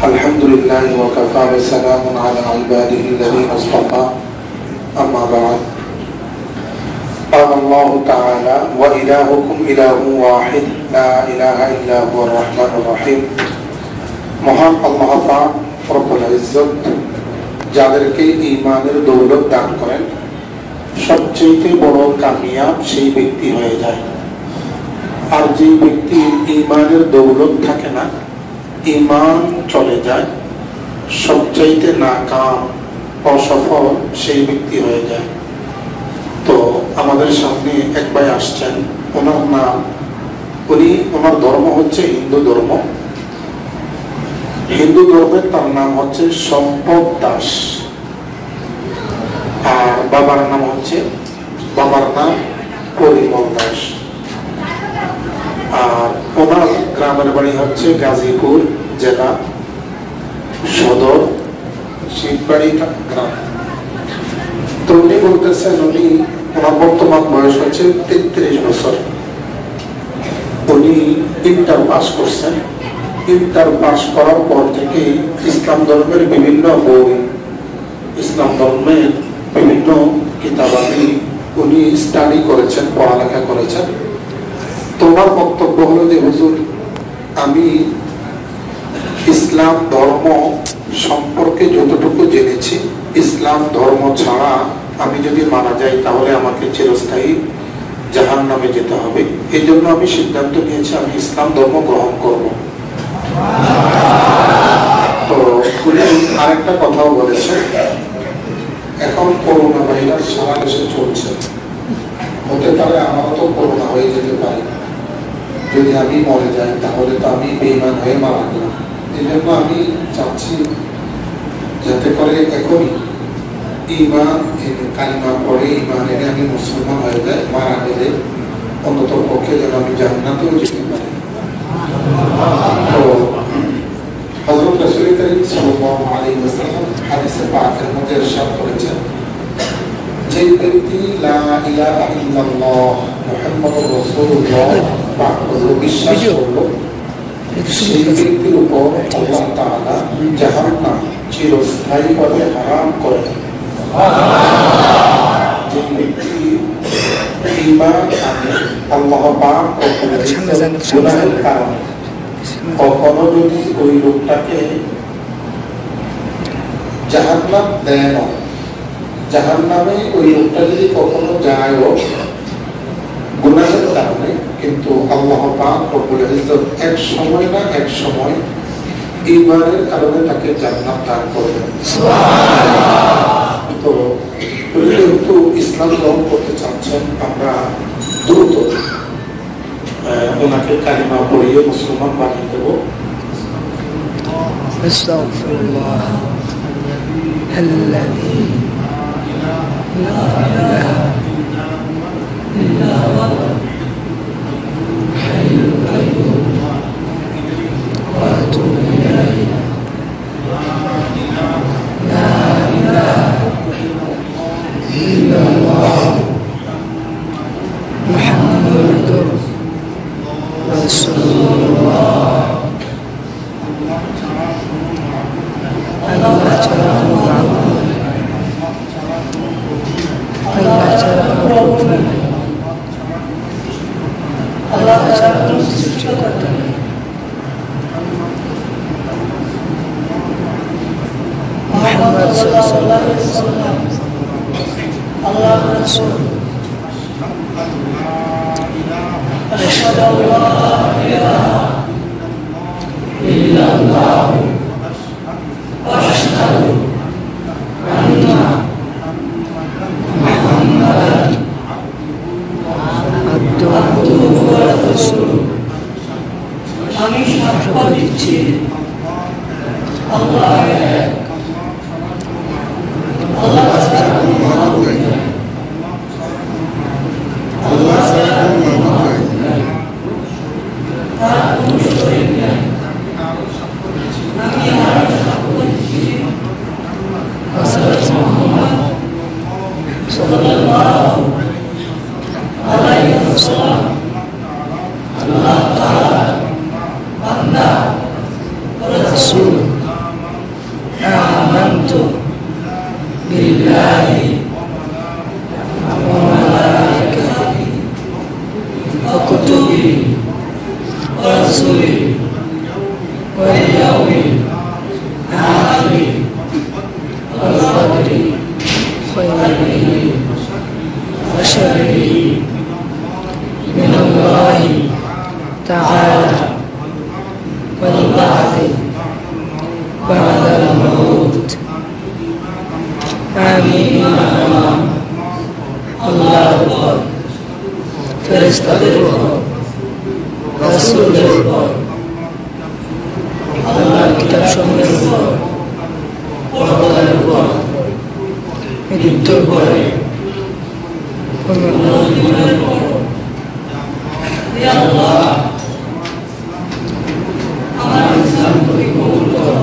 الحمد لله وكفى وسلام على عباده الذين اصطفى أما بعد قال الله تعالى وإلهكم إله واحد لا إله إلا هو الرحمن الرحيم মহান আল্লাহ পাক রব্বুল ইজ্জত যাদেরকে ঈমানের দৌলত দান করেন সবচেয়ে বড় কামিয়াব সেই ব্যক্তি হয়ে যায়। আর যে ব্যক্তি ঈমানের দৌলত থাকে না, ঈমান চলে যায়, সবচাইতে নাকাম অসফল সেই ব্যক্তি হয়ে যায়। তো আমাদের সামনে এক ভাই আসছেন, ওনার নাম, ওনার ধর্ম হচ্ছে হিন্দু ধর্ম। হিন্দু ধর্মের তার নাম হচ্ছে সম্পদ দাস, আর বাবার নাম পরিমল দাস। আর ওনার গ্রামের বাড়ি হচ্ছে গাজীপুর জেলা সদর শিববাড়ি গ্রাম। তো উনি বলতেছেন ওনার বর্তমান বয়স হচ্ছে 33 বছর। উনি ইন্টার পাস করছেন। ইন্টার পাস করার পর থেকে ইসলাম ধর্মের বিভিন্ন বই, ইসলাম ধর্মের বিভিন্ন কিতাবাদি উনি স্টাডি করেছেন, পড়ালেখা করেছেন। তোমার বক্তব্য হলো যে হুজুর, আমি ইসলাম ধর্ম সম্পর্কে যতটুকু জেনেছি, ইসলাম ধর্ম ছাড়া আমি যদি মারা যাই তাহলে আমাকে চিরস্থায়ী জাহান্নামে যেতে হবে। এই জন্য আমি সিদ্ধান্ত নিয়েছি আমি ইসলাম ধর্ম গ্রহণ করব। তো উনি আরেকটা কথাও বলেছেন, এখন করোনা ভাইরাস সারা দেশে চলছে, হতে পারে আমারও তো করোনা হয়ে যেতে পারে। যদি আমি মরে যাই তাহলে তো আমি বেঈমান হয়ে মারা গেলাম। এই জন্য আমি চাচ্ছি যাতে করে এখনই ঈমান কালিমা পড়ে ঈমান এনে আমি মুসলমান হয়ে যাই, মারা গেলে অন্তত পক্ষে যেন আমি জান্নাতেও যেতে পারি। তো হযরত রাসূল করিম সাল্লাল্লাহু আলাইহি ওয়াসাল্লাম হাদিসে পাকের মধ্যে ইরশাদ করেছেন, যে ব্যক্তি লা ইলাহা ইল্লাল্লাহ মুহাম্মাদুর রাসূলুল্লাহ বিশ্বাস করল, সেই ব্যক্তির উপর আল্লাহ তাআলা জাহান্নাম চিরস্থায়ীভাবে হারাম করে। যে ব্যক্তি ঈমান আনে আল্লাহ পাক গুনাহের কারণে কখনো যদি ওই লোকটাকে জাহান্নাম দেয় না, জাহান্নামে ওই লোকটা যদি কখনো যায়ও গুনাহের কারণে, কিন্তু আল্লাহ পাক রব্বুল ইজ্জত এক সময় না এক সময় ঈমানের কারণে তাকে জান্নাত দান করবেন। তো যেহেতু ইসলাম গ্রহণ করতে চাচ্ছেন, আমরা দ্রুত ওনাকে কালিমা পড়িয়ে মুসলমান বানিয়ে দেব। আস্তাগফিরুল্লাহ আল্লাযী লা ইলাহা ইল্লা হুয়া হাইয়ুল কাইয়্যুম ওয়া আতুবু ইলাইহি লা ইলাহা ইল্লাল্লাহ মুহাম্মাদুর রাসূলুল্লাহ। আল্লাহ ছাড়া কোনো মাবুদ নেই, আল্লাহ ছাড়া কোনো প্রভু নেই, আল্লাহ ছাড়া কোনো সৃষ্টিকর্তা নেই। মুহাম্মদ সাল্লাল্লাহু আলাইহি ওয়াসাল্লাম আল্লাহর রাসূল। أشهد أن لا إله إلا الله وأشهد أن محمدا عبده ورسوله। আমি সাক্ষ্য দিচ্ছি আল্লাহ এক, আল্লাহ ছাড়া কোনো মাবুদ নেই, আল্লাহ ছাড়া কোনো মাবুদ নেই, তার কোনো শরীক নেই। আমি আরো সাক্ষ্য দিচ্ছি হযরত মুহাম্মদ সাল্লাল্লাহু আলাইহি ওয়াসাল্লাম আল্লাহ তাআলার বান্দা ورسوله واليوم الآخر والقدر خيره وشره من الله تعالى والبعث بعد الموت آمين الله أكبر ফেরেশতাদের উপর রাসূলের উপর আল্লাহর কিতাবসমূহের উপর পরকালের উপর মৃত্যুর পরে পুনরুত্থানের উপর হে আল্লাহ আমার ইসলামকে কবুল করো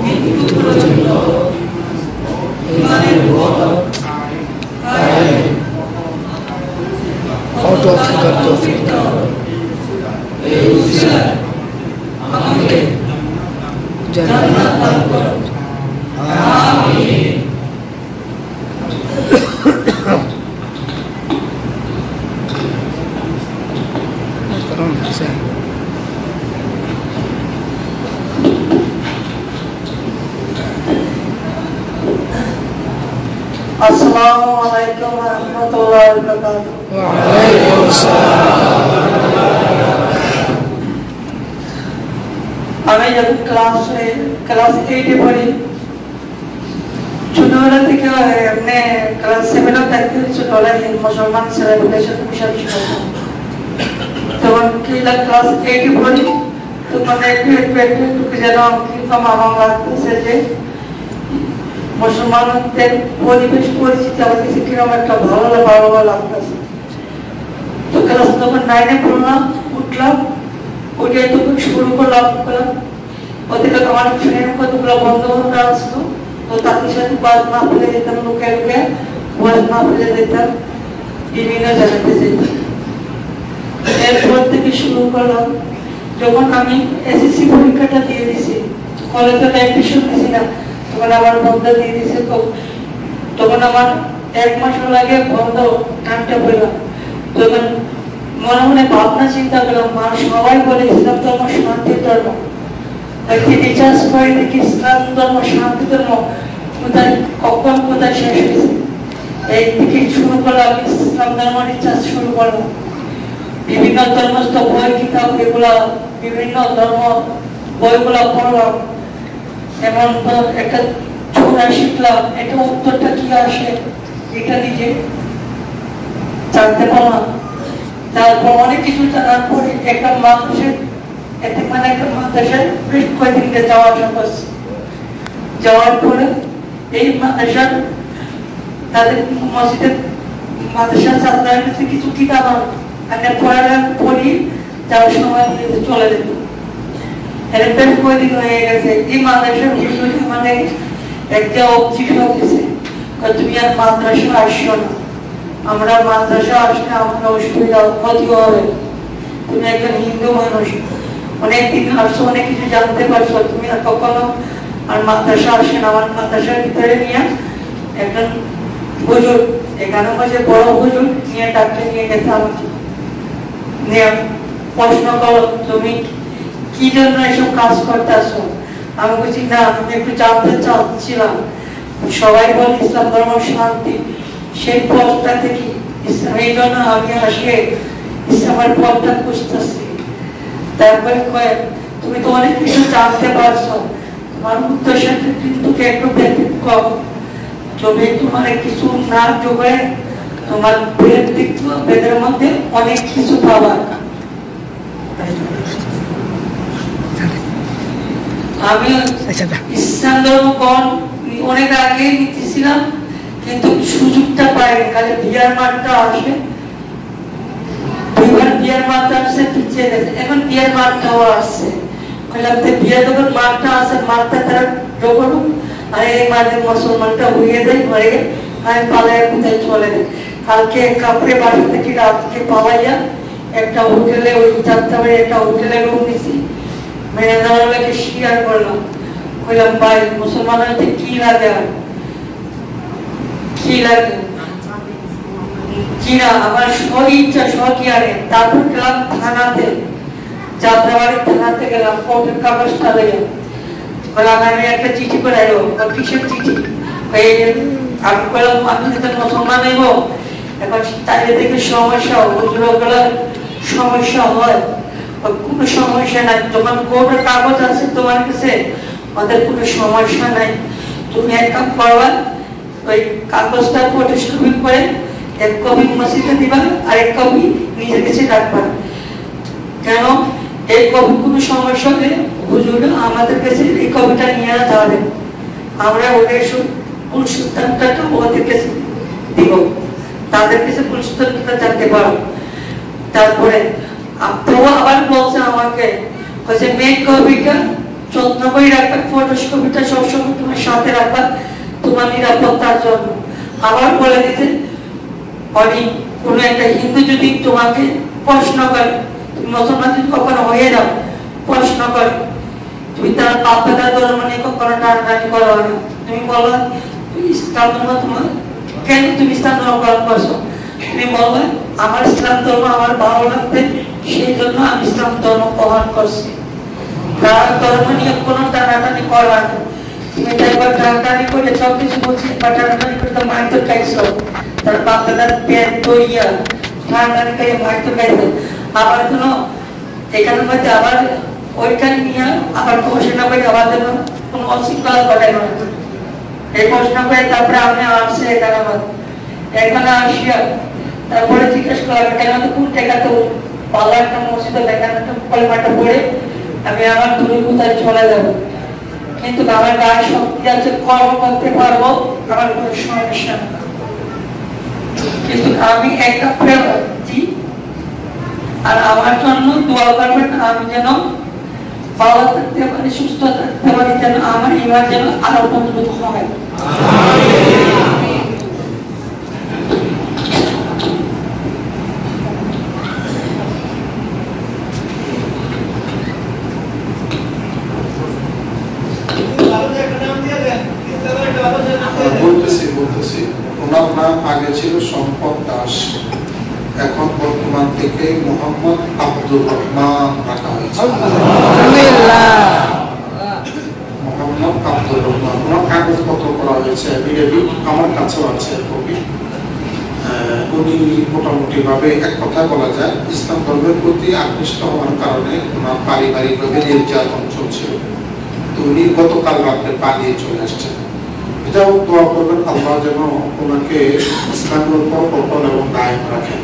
মৃত্যু পর্যন্ত ইমানের উপর কায়েম অটল থাকার তৌফিক দাও এই উসিলায় আমাকে জান্নাত দান করো আমিন আসসালামু আলাইকুম ওয়া রাহমাতুল্লাহি ওয়া বারাকাতুহু। ওয়া আলাইকুম আসসালাম। আমি যখন ক্লাস 8 এ পড়ি, ছোটবেলা থেকে এমনি ক্লাস 7 এ থাকতে ছোটবেলায় মুসলমান ছেলেদের সাথে মিশামিশি করতাম। তখন ক্লাস 8 এ পড়ি, তখন একটু যেন কিরকম আমার লাগতেছে যে মুসলমানদের পরিবেশ পরিচিতি আমার কাছে কিরকম একটা ভালো লাগতেছে। তো ক্লাস তখন 9 এ পড়লাম, উঠলাম, উঠে তখন শুরু করলাম। ওদিকে আমার ফ্রেন্ড কতগুলো বন্ধু-বান্ধব আসতো, তো তাদের সাথে বাস না ফেলে যেতাম, লুকে বাস না ফেলে যেতাম, বিভিন্ন জায়গাতে যেতাম। এরপর থেকে শুরু করলাম। যখন আমি এসএসসি পরীক্ষাটা দিয়ে দিছি, কলেজে অ্যাডমিশন দিছি না, তখন আমার বন্ধ দিয়ে দিছে। তখন আমার 1 মাস লাগে বন্ধ টানতে পেলাম। তখন মনে মনে ভাবনা চিন্তা করলাম, মা সবাই বলে ইসলাম ধর্ম শান্তির ধর্ম, একটি রিচার্জ করে দেখি ইসলাম ধর্ম শান্তি ধর্ম কোথায় কখন কোথায় শেষ হয়েছে। এই থেকে শুরু করলাম, ইসলাম ধর্ম রিচার্জ শুরু করলাম। বিভিন্ন ধর্মস্থ বই কিতাব এগুলা বিভিন্ন ধর্ম বইগুলা পড়লাম। এমন একটা ছোড়া শিখলাম, এটা উত্তরটা কি আসে এটা নিজে জানতে পারলাম। তারপর অনেক কিছু জানার পরে একটা মাদ্রাসায় বেশ কয়েকদিন যাওয়া আসা করছি। যাওয়ার পরে এই মাদ্রাসার তাদের মসজিদের মাদ্রাসার ছাত্রদের কাছে কিছু কিতাব আমি পড়ি, যাওয়ার সময় চলে যেত। বেশ কয়েকদিন হয়ে গেছে। এই মাদ্রাসার মানে একটা অবজেকশন দিছে, তুমি আর মাদ্রাসা আসছো না, আমরা মাদ্রাসা আসলে আমার অসুবিধা ক্ষতি হবে, তুমি একজন হিন্দু মানুষ, অনেকদিন আসছো, অনেক কিছু জানতে পারছো, তুমি আর কখনো আর মাদ্রাসা আসেন। আমার মাদ্রাসার ভিতরে নিয়ে একজন হুজুর, এখানে মাঝে বড় হুজুর নিয়ে ডাক্তার নিয়ে গেছে আমাকে, নিয়ে প্রশ্ন করো তুমি কি জন্য এসব কাজ করতেছো। আমি বলছি না, আমি একটু জানতে চাচ্ছিলাম, সবাই বলে ইসলাম ধর্ম শান্তি, সেই পথটা থেকে ইসলাম, এই জন্য আমি আসলে ইসলামের পথটা খুঁজতেছি। তারপরে কয়ে তুমি তো অনেক কিছু জানতে পারছো, তোমার উদ্দেশ্যটা কিন্তু একটু ব্যতিক্রম, তবে তোমার কিছু না যোগে তোমার বেদের মধ্যে অনেক কিছু পাবা। আমি ইসলাম ধর্ম অনেক আগে নিতেছিলাম, কিন্তু সুযোগটা পাইনি। খালি বিয়ার মাঠটা আসে, বিয়ার মাঠটা আসছে পিছিয়ে গেছে, এখন বিয়ার মাঠটাও আসছে। বিয়ার যখন মাঠটা আসে, মাঠটা তারা যখন আর এই মাঠে মুসলমানটা হয়ে যায় ঘরে, আমি পালায় কোথায় চলে যাই। কালকে কাপড়ে বাসা থেকে রাতকে পাওয়াইয়া একটা হোটেলে, ওই যাত্রাবাড়ি একটা হোটেলে রুম নিছি। ম্যানেজারকে শেয়ার করলাম, কইলাম ভাই মুসলমানদের কি লাগে, কি লাগে কিনা আমার ইচ্ছা সহকিয়ারে তারপর গেলাম থানাতে, যাত্রাবাড়ি থানাতে গেলাম, কোর্টের কাগজটা লইলাম, বললাম আমি একটা চিঠি করে আইব। কিসের চিঠি? আমি বললাম আমি যদি মুসলমান হইব, এখন তাইলে থেকে সমস্যা হুজুরগুলো সমস্যা হয়, কোনো সমস্যা নাই, যখন কোর্টের কাগজ আছে তোমার কাছে ওদের কোনো সমস্যা নাই, তুমি এক কাম করবা, ওই কাগজটা ফটোকপি করে এক কপি মসজিদে দিবা আর এক কপি নিজের কাছে রাখবা। কেন এই কপি কোনো সমস্যা হলে হুজুর আমাদের কাছে এই কপিটা নিয়ে যাবে, আমরা ওদের পুরুষোত্তমটা ওদের কাছে দিব, তাদের কাছে পুরুষোত্তমটা জানতে পারো। তারপরে আবার বলছে আমাকে মেন কপিটা যত্ন করে রাখবা, ফটোকপিটা সবসময় তোমার সাথে রাখবা তোমার নিরাপত্তার জন্য। আবার বলে দিতে কোন একটা হিন্দু যদি তোমাকে প্রশ্ন করে, তুমি মুসলমান যদি কখনো হয়ে যাও, প্রশ্ন করে, তুমি তার বাপ দাদার ধর্ম নিয়ে কখনো টানাটানি করো না, তুমি বলো ইসলাম ধর্ম তোমার, কেন তুমি ইসলাম ধর্ম পালন করছো, তুমি বলবে আমার ইসলাম ধর্ম আমার ভালো লাগবে সেই জন্য আমি ইসলাম ধর্ম পালন করছি। তার ধর্ম নিয়ে কোনো টানাটানি করবা না, তুমি একবার টানাটানি করে সব কিছু বলছি, বা টানাটানি করে তো মায়ের তো খাইছো, তার বাপ দাদার পেট তৈয়া টানাটানি করে মায়ের তো খাইছো। আবার কোনো এখানের মধ্যে আবার ওইটা নিয়ে আবার ঘোষণা করে আবার কোনো অশৃঙ্খলা ঘটাই না, এই ঘোষণা করে তারপরে আপনি আসছে এখানে আসিয়া তারপরে জিজ্ঞেস করা কেন তো কোন জায়গাতে পাল্লা একটা মসজিদে দেখানো কলমাটা পড়ে আমি আমার দূরে কোথায় চলে যাবো, কিন্তু আমার গায়ে শক্তি আছে, কর্ম করতে পারবো, আমার কোনো সমস্যা নেই। কিন্তু আমি একটা প্রেরণার্থী, আর আমার জন্য দোয়া করবেন আমি যেন ভালো থাকতে পারি, সুস্থ থাকতে পারি, যেন আমার ইমান যেন আরো মজবুত হয়। বলতেছি ওনার নাম আগে ছিল সম্পদ দাস, এখন বর্তমান থেকে মোহাম্মদ আব্দুর রহমান রাখা হয়েছে। মোহাম্মদ আব্দুর রহমান, ওনার কাগজপত্র করা হয়েছে, আমার কাছেও আছে কপি। উনি মোটামুটি ভাবে এক কথা বলা যায় ইসলাম ধর্মের প্রতি আকৃষ্ট হওয়ার কারণে ওনার পারিবারিক ভাবে নির্যাতন চলছিল, তো উনি গতকাল রাত্রে পালিয়ে চলে আসছেন। এটাও দোয়া করবেন আল্লাহ যেন ওনাকে ইসলামের উপর অটল এবং কায়েম রাখেন।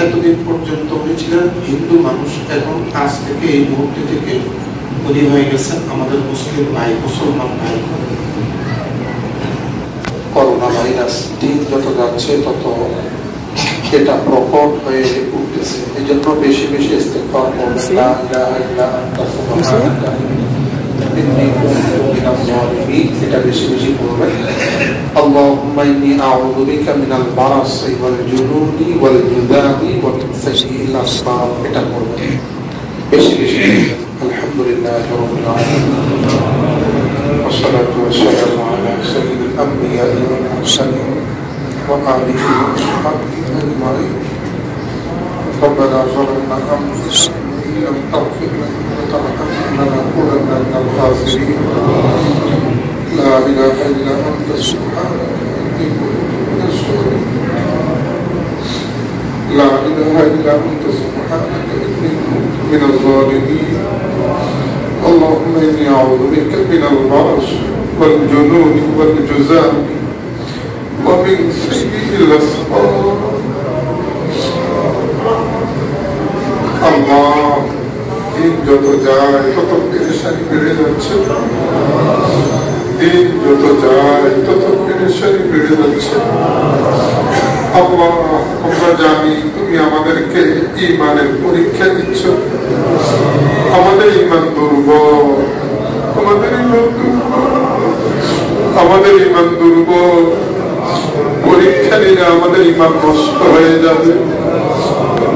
এতদিন পর্যন্ত উনি ছিলেন হিন্দু মানুষ, এখন আজ থেকে এই মুহূর্তে থেকে উনি হয়ে গেছেন আমাদের মুসলিম ভাই, মুসলমান ভাই। করোনা ভাইরাস দিন যত যাচ্ছে তত এটা প্রকট হয়ে উঠতেছে, এই জন্য বেশি বেশি ইস্তেগফার করবেন, লা ইলাহা ইল্লা আনতা সুবহানাকা ইন্নী কুনতু মিনাজ জালিমিন, এটা বেশি বেশি করবেন। আল্লাহুম্মা ইন্নী আউযু বিকা মিনাল বারাসি ওয়াল জুনুনি ওয়াল জুদামি ওয়া মিন সাইয়্যিল আসকাম, এটা করবেন বেশি বেশি। আলহামদুলিল্লাহি রাব্বিল আলামিন, والصلاة والسلام على سيد الأنبياء والمرسلين وآله وصحبه أجمعين. ربنا ظلمنا أنفسنا وإن لم تغفر لنا وترحمنا لنكونن من الخاسرين. لا إله إلا أنت سبحانك إني كنت من الظالمين. لا إله إلا أنت سبحانك إني كنت من الظالمين. اللهم إني أعوذ بك من البرص والجنون والجذام ومن سيء الأسقام. الله দিন যত যায় তত পেরেশানি বেড়ে যাচ্ছে, দিন যত যায় তত পেরেশানি বেড়ে যাচ্ছে। আল্লাহ আমরা জানি তুমি আমাদেরকে ঈমানের পরীক্ষা দিচ্ছ, আমাদের ঈমান দুর্বল, আমাদের ঈমান দুর্বল, পরীক্ষা নিলে আমাদের ঈমান নষ্ট হয়ে যাবে,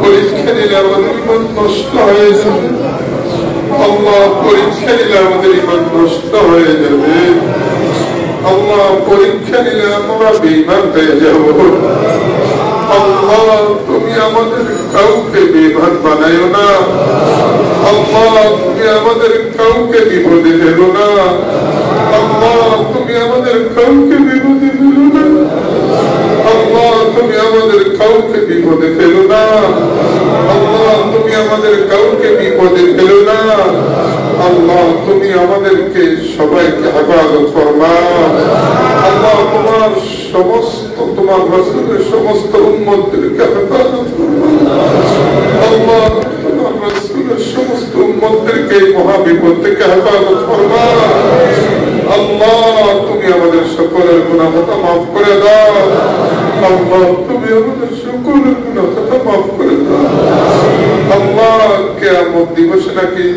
পরীক্ষা নিলে আমাদের ঈমান নষ্ট হয়ে যাবে। আল্লাহ পরীক্ষা নিলে আমাদের ঈমান নষ্ট হয়ে যাবে। আল্লাহ পরীক্ষা নিলে আমরা বেঈমান হয়ে যাব। আল্লাহ তুমি আমাদের কাউকে বেঈমান বানাইও না। আল্লাহ তুমি আমাদের কাউকে বিপদে ফেলো না। আল্লাহ তুমি আমাদের কাউকে বিপদে ফেলো না। আল্লাহ তুমি আমাদের কাউকে বিপদে ফেলো না। আল্লাহ তুমি আমাদের কাউকে বিপদে ফেলো না। আল্লাহ তুমি আমাদেরকে সবাইকে হেফাজত ফরমাও। আল্লাহ তোমার সমস্ত তোমার রাসূলের সমস্ত উম্মতদেরকে হেফাজত ফরমাও। আল্লাহ তোমার রাসূলের সমস্ত উম্মতদেরকে মহাবিপদ থেকে হেফাজত ফরমাও। আল্লাহ তুমি আমাদের সকলের গুনাহ খাতা মাফ করে দাও। আল্লাহ তুমি আমাদের সকলের গুনাহ খাতা মাফ করে দাও। আল্লাহ কিয়ামত দিবসে নাকি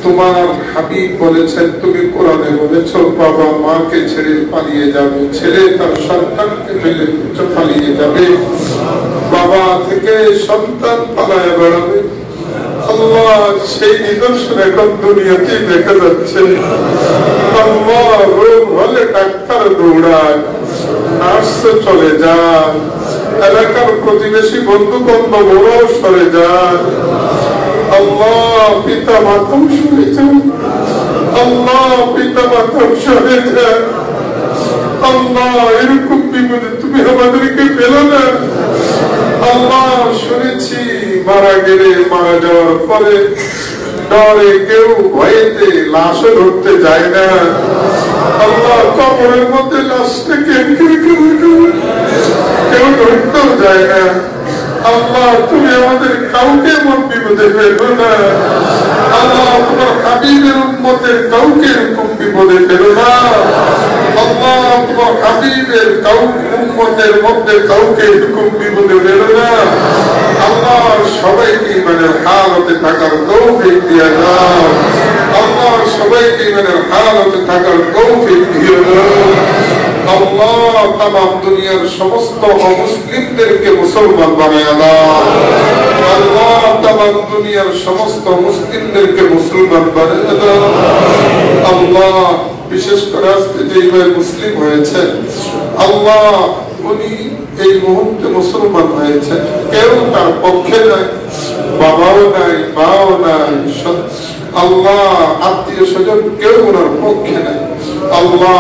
তোমার হাবিব বলেছেন, তুমি কোরআনে বলেছো বাবা মাকে ছেড়ে পালিয়ে যাবে, ছেলে তার সন্তানকে ফেলে পালিয়ে যাবে, বাবা থেকে সন্তান পালায় বেড়াবে। আল্লাহ সেই নিদর্শন এখন দুনিয়াতে দেখা যাচ্ছে। আল্লাহ রোগ হলে ডাক্তার দৌড়ায়, নার্স চলে যায়, এলাকার প্রতিবেশী বন্ধু বান্ধব ওরাও সরে যায়। আল্লাহ পিতা মাতাও সরে যায়। আল্লাহ পিতা মাতাও সরে যায়। আল্লাহ এরকম বিপদে তুমি আমাদেরকে ফেলো না। আল্লাহ শুনেছি মারা গেলে, মারা যাওয়ার পরে ডরে কেউ ভয়েতে লাশও ধরতে যায় না। আল্লাহ কবরের মধ্যে লাশটাকে কেউ ধরতেও যায় না। আল্লাহ তুমি আমাদের কাউকে এমন বিপদে ফেলো না। আল্লাহ তোমার হাবিবের উম্মতের কাউকে এরকম বিপদে ফেলো না। আল্লাহ তোমার হাবিবের উম্মতের মধ্যে কাউকে এরকম বিপদে ফেলো না। আল্লাহ সবাইকে ইমানের হালতে থাকার তৌফিক দিয়ে দাও। আল্লাহ সবাইকে ইমানের হালতে থাকার তৌফিক দিয়ে দাও। আল্লাহ তামাম দুনিয়ার সমস্ত অমুসলিমদেরকে মুসলমান বানায় দাও। আল্লাহ তামাম দুনিয়ার সমস্ত মুসলিমদেরকে মুসলমান বানায় দাও। আল্লাহ বিশেষ করে আজকে যে ভাই মুসলিম হয়েছে, আল্লাহ উনি এই মুহূর্তে মুসলমান হয়েছে, কেউ তার পক্ষে নাই, বাবাও নাই, মাও নাই, আল্লাহ আত্মীয় স্বজন কেউ ওনার পক্ষে নাই। আল্লাহ